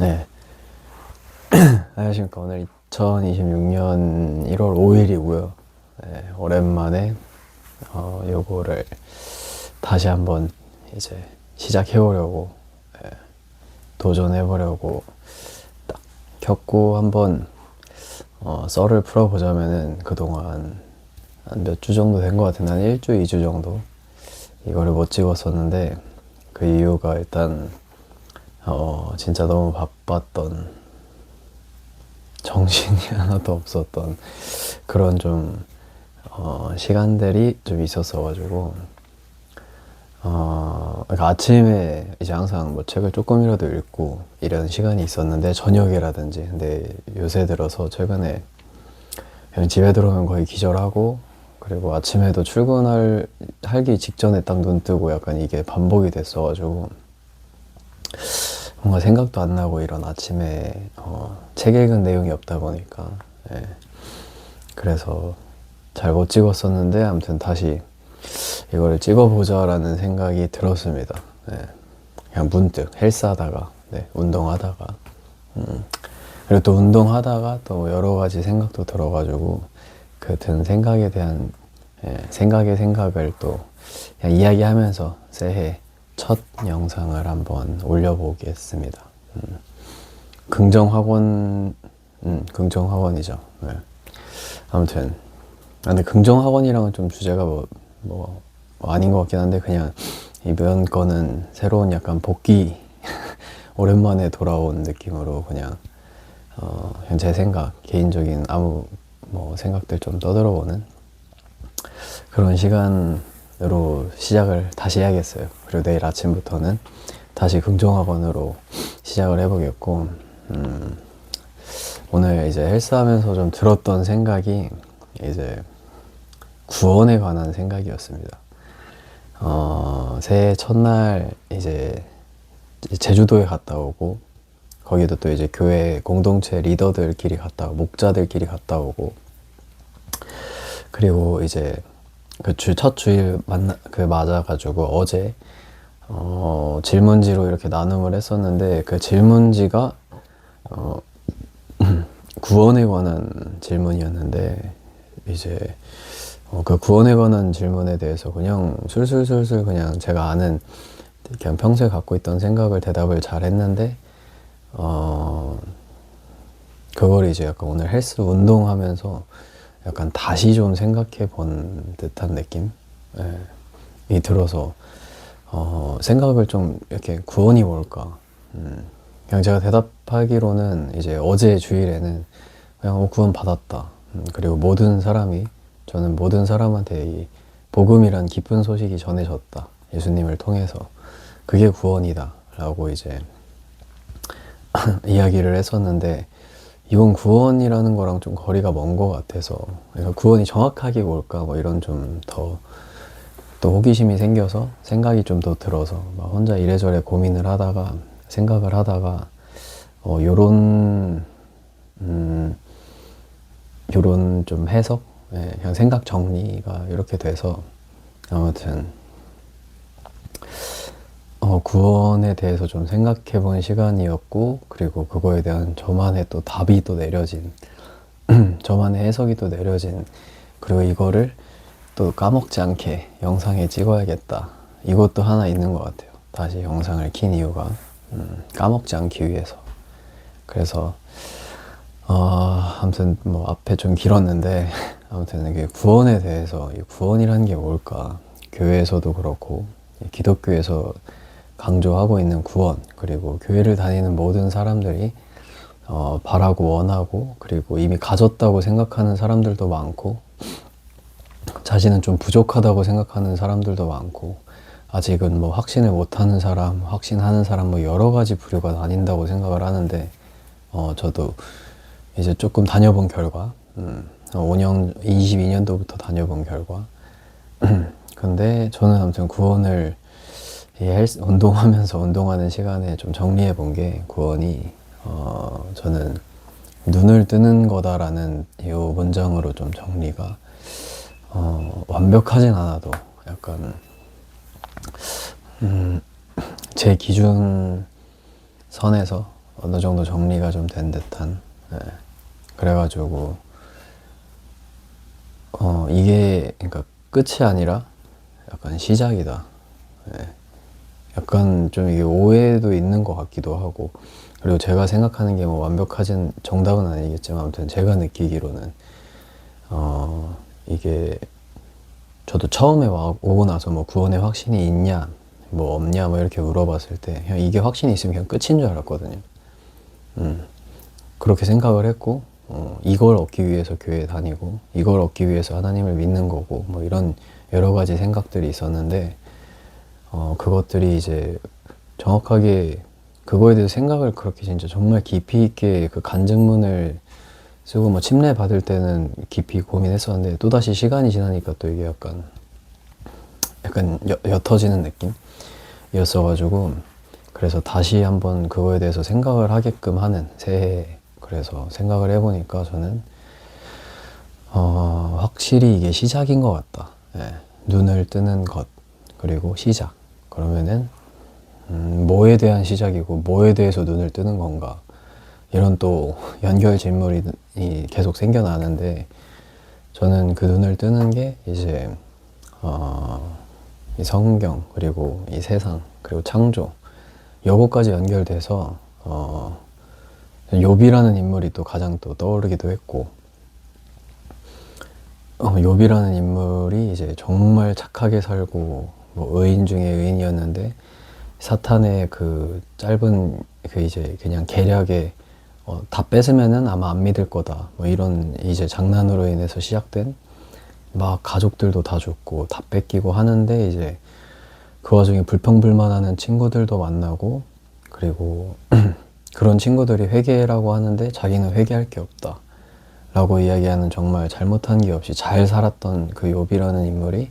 네, 안녕하십니까. 오늘 2026년 1월 5일이고요. 네, 오랜만에 요거를 다시 한번 이제 시작해보려고, 도전해보려고 딱 켰고 한번 썰을 풀어보자면은 그동안 한 몇 주 정도 된 것 같은데, 한 1주, 2주 정도 이거를 못 찍었었는데, 그 이유가 일단 진짜 너무 바빴던, 정신이 하나도 없었던 그런 좀 시간들이 좀 있었어가지고, 그러니까 아침에 이제 항상 뭐 책을 조금이라도 읽고 이런 시간이 있었는데, 저녁이라든지. 근데 요새 들어서 최근에 그냥 집에 들어오면 거의 기절하고, 그리고 아침에도 하기 직전에 딱 눈 뜨고, 약간 이게 반복이 됐어가지고 뭔가 생각도 안 나고, 이런 아침에 책 읽은 내용이 없다 보니까. 예. 그래서 잘 못 찍었었는데, 아무튼 다시 이거를 찍어보자라는 생각이 들었습니다. 예. 그냥 문득 헬스하다가, 운동하다가, 그리고 또 운동하다가 또 여러 가지 생각도 들어가지고, 그 든 생각에 대한 생각의 생각을 또 그냥 이야기하면서 새해 첫 영상을 한번 올려보겠습니다. 긍정학원이죠. 네. 아무튼 근데 긍정학원이랑은 좀 주제가 뭐 아닌 것 같긴 한데, 그냥 이번 거는 새로운 약간 복귀 오랜만에 돌아온 느낌으로 그냥 제 생각, 개인적인 아무 생각들 좀 떠들어보는 그런 시간으로 시작을 다시 해야겠어요. 그리고 내일 아침부터는 다시 긍정학원으로 시작을 해보겠고, 오늘 이제 헬스하면서 좀 들었던 생각이 이제 구원에 관한 생각이었습니다. 새해 첫날 이제 제주도에 갔다 오고, 거기도 또 이제 교회 공동체 리더들끼리 갔다 오고, 목자들끼리 갔다 오고, 그리고 이제 첫 주일 맞아가지고 어제 질문지로 이렇게 나눔을 했었는데, 그 질문지가 구원에 관한 질문이었는데, 이제 그 구원에 관한 질문에 대해서 그냥 술술술술 그냥 제가 아는, 그냥 평소에 갖고 있던 생각을 대답을 잘 했는데, 그걸 이제 약간 오늘 헬스 운동하면서 약간 다시 좀 생각해 본 듯한 느낌? 이 들어서 생각을 좀 이렇게, 구원이 뭘까? 그냥 제가 대답하기로는 이제 어제 주일에는 그냥 구원 받았다. 그리고 저는 모든 사람한테 이 복음이란 기쁜 소식이 전해졌다. 예수님을 통해서. 그게 구원이다. 라고 이제 이야기를 했었는데, 이건 구원이라는 거랑 좀 거리가 먼 것 같아서, 그러니까 구원이 정확하게 뭘까, 이런 좀 더 또 호기심이 생겨서, 생각이 좀 더 들어서 막 혼자 이래저래 생각을 하다가 요런 좀 해석, 그냥 생각 정리가 이렇게 돼서, 아무튼 구원에 대해서 좀 생각해 본 시간이었고, 그리고 그거에 대한 저만의 또 답이 또 내려진 저만의 해석이 또 내려진, 그리고 이거를 또 까먹지 않게 영상에 찍어야겠다. 이것도 하나 있는 것 같아요. 다시 영상을 킨 이유가 까먹지 않기 위해서. 그래서 아무튼 앞에 좀 길었는데, 아무튼 이게 구원에 대해서, 이 구원이라는 게 뭘까? 교회에서도 그렇고 기독교에서 강조하고 있는 구원, 그리고 교회를 다니는 모든 사람들이 바라고 원하고, 그리고 이미 가졌다고 생각하는 사람들도 많고, 자신은 좀 부족하다고 생각하는 사람들도 많고, 아직은 확신을 못하는 사람, 확신하는 사람, 여러 가지 부류가 나뉜다고 생각을 하는데, 저도 이제 조금 다녀본 결과, 22년도부터 다녀본 결과, 근데 저는 아무튼 구원을 운동하는 시간에 좀 정리해 본 게, 구원이 저는 눈을 뜨는 거다라는 이 문장으로 좀 정리가, 완벽하진 않아도 약간 제 기준 선에서 어느 정도 정리가 좀 된 듯한. 예. 그래가지고 이게 그러니까 끝이 아니라 약간 시작이다. 예. 약간 좀 이게 오해도 있는 것 같기도 하고, 그리고 제가 생각하는 게 뭐 완벽하진 정답은 아니겠지만 아무튼 제가 느끼기로는 이게 저도 처음에 오고 나서 뭐 구원에 확신이 있냐 뭐 없냐 뭐 이렇게 물어봤을 때 그냥 이게 확신이 있으면 그냥 끝인 줄 알았거든요. 그렇게 생각을 했고, 이걸 얻기 위해서 교회에 다니고 이걸 얻기 위해서 하나님을 믿는 거고 뭐 이런 여러 가지 생각들이 있었는데, 그것들이 이제 정확하게 그거에 대해서 생각을 그렇게 진짜 정말 깊이 있게 그 간증문을 쓰고 뭐 침례 받을 때는 깊이 고민했었는데, 또다시 시간이 지나니까 또 이게 약간 옅어지는 느낌이었어가지고, 그래서 다시 한번 그거에 대해서 생각을 하게끔 하는 새해에, 그래서 생각을 해보니까 저는 확실히 이게 시작인 것 같다. 예. 눈을 뜨는 것, 그리고 시작. 그러면은 뭐에 대한 시작이고 뭐에 대해서 눈을 뜨는 건가, 이런 또 연결 질문이 계속 생겨나는데, 저는 그 눈을 뜨는 게 이제 이 성경, 그리고 이 세상, 그리고 창조, 요거까지 연결돼서 욥이라는 인물이 또 가장 또 떠오르기도 했고, 욥이라는 인물이 이제 정말 착하게 살고 뭐 의인 중에 의인이었는데, 사탄의 그 짧은 그 이제 그냥 계략에 다 뺏으면은 아마 안 믿을 거다 뭐 이런 이제 장난으로 인해서 시작된, 막 가족들도 다 죽고 다 뺏기고 하는데, 이제 그 와중에 불평불만하는 친구들도 만나고, 그리고 그런 친구들이 회개라고 하는데 자기는 회개할 게 없다 라고 이야기하는, 정말 잘못한 게 없이 잘 살았던 그 욥이라는 인물이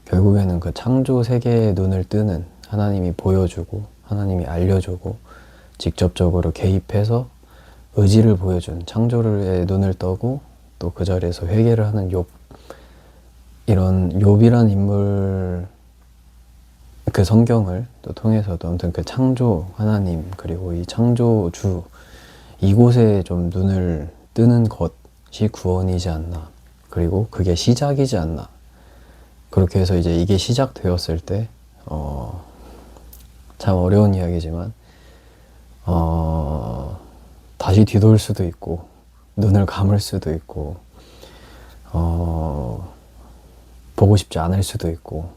결국에는 그 창조 세계의 눈을 뜨는, 하나님이 보여주고 하나님이 알려주고 직접적으로 개입해서 의지를 보여준 창조의 눈을 떠고, 또 그 자리에서 회개를 하는 욥, 이런 욥이란 인물, 그 성경을 또 통해서도 아무튼 그 창조 하나님, 그리고 이 창조주, 이곳에 좀 눈을 뜨는 것이 구원이지 않나, 그리고 그게 시작이지 않나. 그렇게 해서 이제 이게 시작되었을 때 참 어려운 이야기지만 다시 뒤돌 수도 있고 눈을 감을 수도 있고 보고 싶지 않을 수도 있고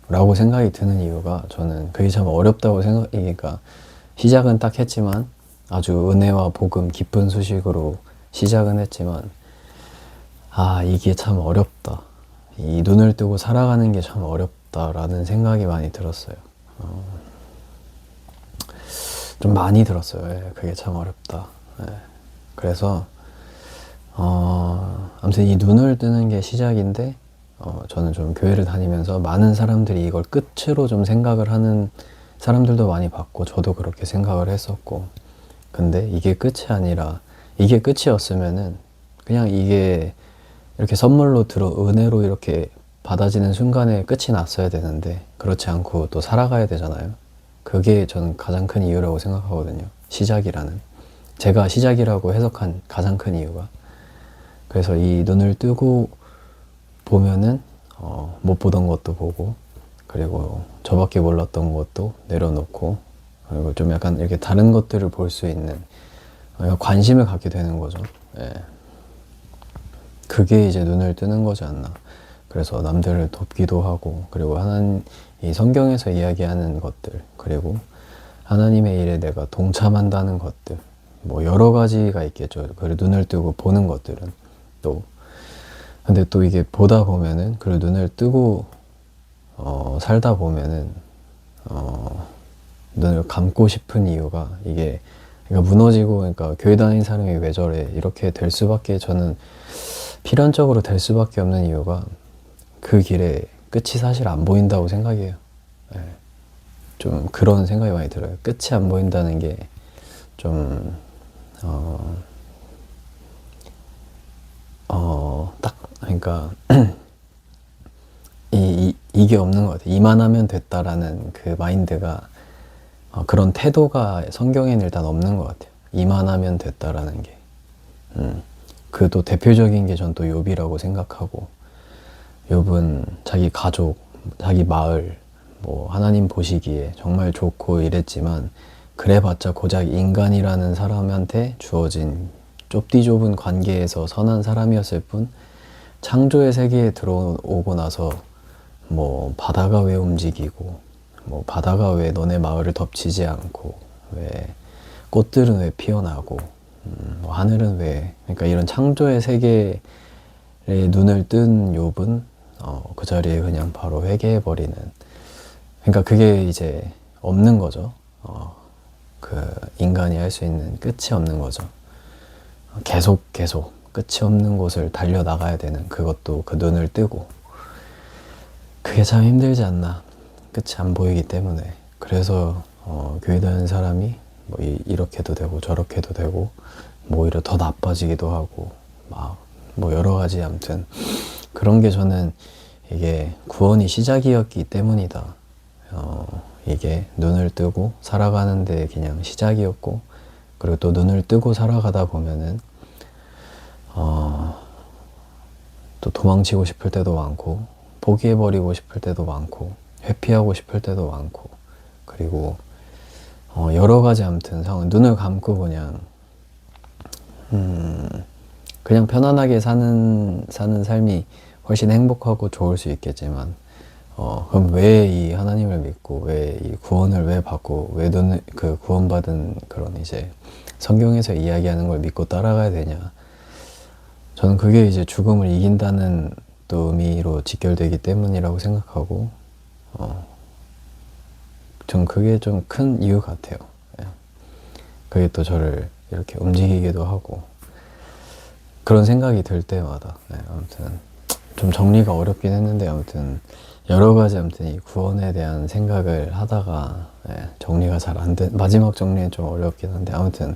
라고 생각이 드는 이유가, 저는 그게 참 어렵다고 생각이니까, 시작은 딱 했지만 아주 은혜와 복음 기쁜 소식으로 시작은 했지만, 이게 참 어렵다, 이 눈을 뜨고 살아가는 게 참 어렵다라는 생각이 많이 들었어요. 좀 많이 들었어요. 예, 그게 참 어렵다. 예. 그래서 아무튼 이 눈을 뜨는 게 시작인데, 저는 좀 교회를 다니면서 많은 사람들이 이걸 끝으로 좀 생각을 하는 사람들도 많이 봤고, 저도 그렇게 생각을 했었고, 근데 이게 끝이 아니라, 이게 끝이었으면은 그냥 이게 이렇게 선물로 은혜로 이렇게 받아지는 순간에 끝이 났어야 되는데, 그렇지 않고 또 살아가야 되잖아요. 그게 저는 가장 큰 이유라고 생각하거든요. 시작이라는, 제가 시작이라고 해석한 가장 큰 이유가. 그래서 이 눈을 뜨고 보면은 못 보던 것도 보고, 그리고 저밖에 몰랐던 것도 내려놓고, 그리고 좀 약간 이렇게 다른 것들을 볼 수 있는 관심을 갖게 되는 거죠. 예. 그게 이제 눈을 뜨는 거지 않나. 그래서 남들을 돕기도 하고, 그리고 이 성경에서 이야기하는 것들, 그리고 하나님의 일에 내가 동참한다는 것들, 뭐 여러 가지가 있겠죠. 그리고 눈을 뜨고 보는 것들은 또, 근데 또 이게 보다 보면은, 그리고 눈을 뜨고 살다 보면은 눈을 감고 싶은 이유가, 이게 그러니까 무너지고, 그러니까 교회 다니는 사람이 왜 저래 이렇게 될 수밖에, 저는 필연적으로 될 수밖에 없는 이유가, 그 길에 끝이 사실 안 보인다고 생각해요. 예. 좀 그런 생각이 많이 들어요. 끝이 안 보인다는 게 좀 딱, 그러니까 이게 없는 것 같아요. 이만하면 됐다라는 그 마인드가, 그런 태도가 성경에는 일단 없는 것 같아요. 이만하면 됐다라는 게. 그 또 대표적인 게 전 또 욥이라고 생각하고, 욥은 자기 가족, 자기 마을, 뭐 하나님 보시기에 정말 좋고 이랬지만 그래봤자 고작 인간이라는 사람한테 주어진 좁디 좁은 관계에서 선한 사람이었을 뿐, 창조의 세계에 들어오고 나서 뭐 바다가 왜 움직이고, 뭐 바다가 왜 너네 마을을 덮치지 않고, 왜 꽃들은 왜 피어나고, 뭐 하늘은 왜, 그러니까 이런 창조의 세계에 눈을 뜬 욥은 그 자리에 그냥 바로 회개해버리는, 그러니까 그게 이제 없는 거죠. 그 인간이 할 수 있는 끝이 없는 거죠. 계속 끝이 없는 곳을 달려나가야 되는, 그것도 그 눈을 뜨고. 그게 참 힘들지 않나. 끝이 안 보이기 때문에. 그래서 교회 다니는 사람이 뭐 이렇게도 되고 저렇게도 되고, 뭐 오히려 더 나빠지기도 하고, 막 뭐 여러 가지, 아무튼 그런 게 저는 이게 구원이 시작이었기 때문이다. 이게 눈을 뜨고 살아가는데 그냥 시작이었고, 그리고 또 눈을 뜨고 살아가다 보면은 또 도망치고 싶을 때도 많고, 포기해버리고 싶을 때도 많고, 회피하고 싶을 때도 많고, 그리고 여러 가지 아무튼 상황, 눈을 감고 그냥 편안하게 사는 삶이 훨씬 행복하고 좋을 수 있겠지만, 그럼 왜 이 하나님을 믿고, 왜 이 구원을 왜 받고, 왜 그 구원받은 그런 이제 성경에서 이야기하는 걸 믿고 따라가야 되냐. 저는 그게 이제 죽음을 이긴다는 또 의미로 직결되기 때문이라고 생각하고, 전 그게 좀 큰 이유 같아요. 예. 그게 또 저를 이렇게 움직이기도 하고, 그런 생각이 들 때마다. 네, 아무튼 좀 정리가 어렵긴 했는데, 아무튼 여러 가지 아무튼 이 구원에 대한 생각을 하다가 정리가 잘 안 된, 마지막 정리는 좀 어렵긴 한데, 아무튼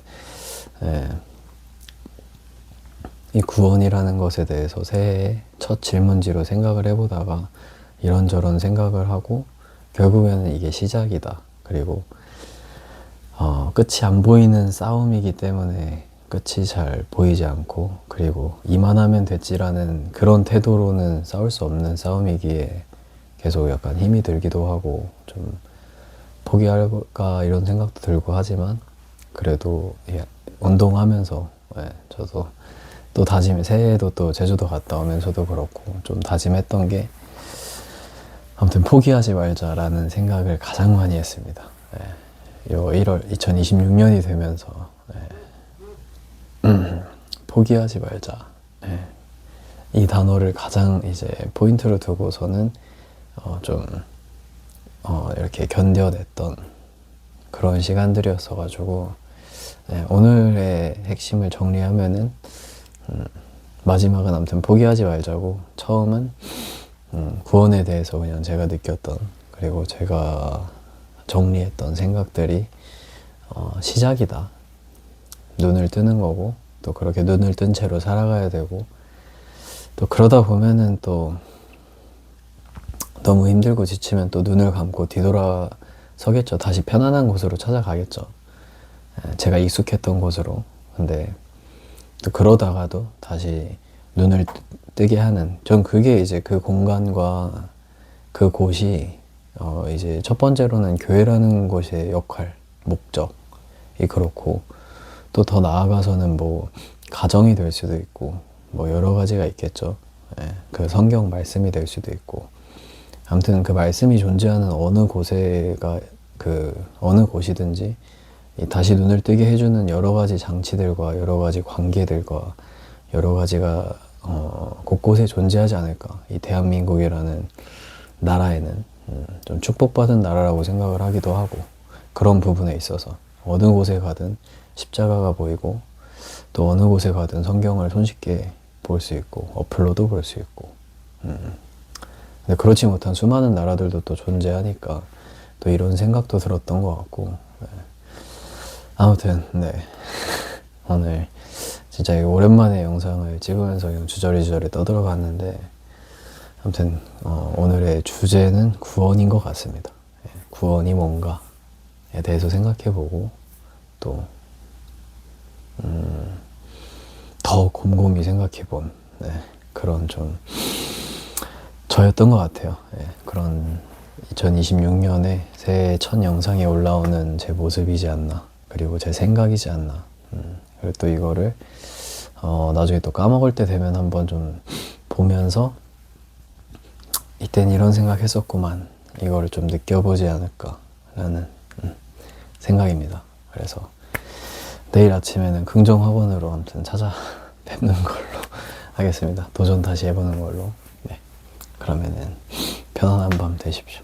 이 구원이라는 것에 대해서 새해 첫 질문지로 생각을 해보다가 이런저런 생각을 하고, 결국에는 이게 시작이다. 그리고 끝이 안 보이는 싸움이기 때문에 끝이 잘 보이지 않고, 그리고 이만하면 됐지라는 그런 태도로는 싸울 수 없는 싸움이기에 계속 약간 힘이 들기도 하고, 좀 포기할까 이런 생각도 들고 하지만, 그래도 운동하면서 저도 또 새해에도 또 제주도 갔다 오면서도 그렇고 좀 다짐했던 게, 아무튼 포기하지 말자라는 생각을 가장 많이 했습니다. 요 2026년이 되면서 포기하지 말자. 이 단어를 가장 이제 포인트로 두고서는 이렇게 견뎌냈던 그런 시간들이었어가지고, 오늘의 핵심을 정리하면은, 마지막은 아무튼 포기하지 말자고, 처음은 구원에 대해서 그냥 제가 느꼈던, 그리고 제가 정리했던 생각들이 시작이다. 눈을 뜨는 거고, 또 그렇게 눈을 뜬 채로 살아가야 되고, 또 그러다 보면은 또 너무 힘들고 지치면 또 눈을 감고 뒤돌아서겠죠. 다시 편안한 곳으로 찾아가겠죠. 제가 익숙했던 곳으로. 근데 또 그러다가도 다시 눈을 뜨게 하는, 전 그게 이제 그 공간과 그 곳이 이제 첫 번째로는 교회라는 곳의 역할, 목적이 그렇고, 또 더 나아가서는 뭐 가정이 될 수도 있고, 뭐 여러 가지가 있겠죠. 그 성경 말씀이 될 수도 있고, 아무튼 그 말씀이 존재하는 어느 곳이든지 다시 눈을 뜨게 해주는 여러 가지 장치들과 여러 가지 관계들과 여러 가지가 곳곳에 존재하지 않을까. 이 대한민국이라는 나라에는 좀 축복받은 나라라고 생각을 하기도 하고, 그런 부분에 있어서 어느 곳에 가든 십자가가 보이고, 또 어느 곳에 가든 성경을 손쉽게 볼 수 있고, 어플로도 볼 수 있고, 근데 그렇지 못한 수많은 나라들도 또 존재하니까 또 이런 생각도 들었던 것 같고, 아무튼 오늘 진짜 오랜만에 영상을 찍으면서 그냥 주저리주저리 떠들어봤는데, 아무튼 오늘의 주제는 구원인 것 같습니다. 구원이 뭔가에 대해서 생각해보고, 또 더 곰곰이 생각해본 네, 그런 좀 저였던 것 같아요. 예, 그런 2026년에 새해 첫 영상에 올라오는 제 모습이지 않나, 그리고 제 생각이지 않나. 그리고 또 이거를 나중에 또 까먹을 때 되면 한번 좀 보면서 이땐 이런 생각 했었구만, 이거를 좀 느껴보지 않을까라는 생각입니다. 그래서 내일 아침에는 긍정학원으로 아무튼 찾아뵙는 걸로 하겠습니다. 도전 다시 해보는 걸로. 네. 그러면은 편안한 밤 되십시오.